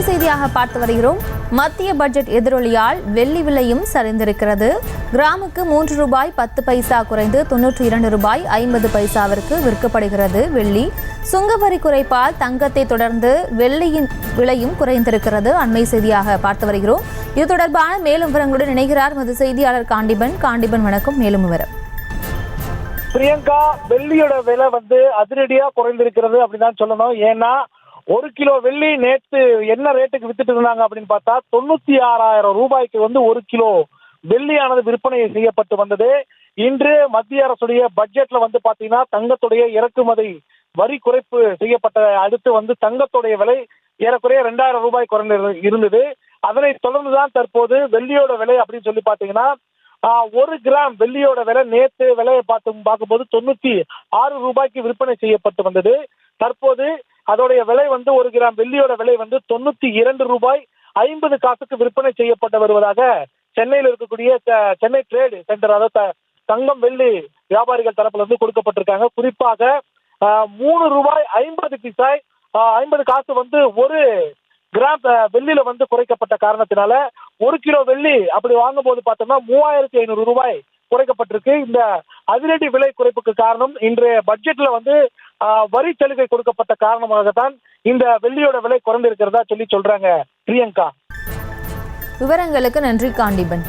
செய்தியாக பார்த்து வருகிறோம். மத்திய பட்ஜெட் எதிரொலியால் வெள்ளி விலையும் சரிந்திருக்கிறது. கிராமுக்கு ₹3.10 குறைந்து ₹92.50 விற்கப்படுகிறது வெள்ளி. சுங்கவரி குறைப்பால் தங்கத்தை தொடர்ந்து வெள்ளியின் விலையும் குறைந்திருக்கிறது. அண்மை செய்தியாக பார்த்து வருகிறோம். இது தொடர்பான மேலும் விவரங்களுடன் இணைகிறார் மது செய்தியாளர் காண்டிபன். வணக்கம். மேலும் விவரம். பிரியங்கா, வெள்ளியோட விலை அதிரடியா குறைந்திருக்கிறது அப்படின்னு தான் சொல்லணும். ஏன்னா 1 கிலோ வெள்ளி நேற்று என்ன ரேட்டுக்கு வித்துட்டு இருந்தாங்க அப்படின்னு பார்த்தா ₹96,000 1 கிலோ வெள்ளியானது விற்பனை செய்யப்பட்டு வந்தது. இன்று மத்திய அரசுடைய பட்ஜெட்ல பாத்தீங்கன்னா தங்கத்துடைய இறக்குமதி வரி குறைப்பு செய்யப்பட்ட அடுத்து தங்கத்துடைய விலை ஏறக்குறைய ₹2,000 குறைந்து இருந்தது. அதனை தொடர்ந்துதான் தற்போது வெள்ளியோட விலை அப்படின்னு சொல்லி பாத்தீங்கன்னா 1 கிராம் வெள்ளியோட விலை நேற்று விலையை பார்க்கும்போது ₹96 விற்பனை செய்யப்பட்டு வந்தது. தற்போது அதோடைய விலை 1 கிராம் வெள்ளியோட விலை ₹92.50 விற்பனை செய்யப்பட்டு வருவதாக சென்னையில் இருக்கக்கூடிய சென்னை ட்ரேட் சென்டர், அதாவது தங்கம் வெள்ளி வியாபாரிகள் தரப்புல கொடுக்கப்பட்டிருக்காங்க. குறிப்பாக ₹3.50 1 கிராம் வெள்ளியில குறைக்கப்பட்ட காரணத்தினால 1 கிலோ வெள்ளி அப்படி வாங்கும் போது பார்த்தோம்னா ₹3,500 குறைக்கப்பட்டிருக்கு. இந்த அதிரடி விலை குறைப்புக்கு காரணம் இன்றைய பட்ஜெட்ல வரி சலுகை கொடுக்கப்பட்ட காரணமாகத்தான் இந்த வெள்ளியோட விலை குறைந்திருக்கிறதா சொல்றாங்க. பிரியங்கா, விவரங்களுக்கு நன்றி காண்டிபன்.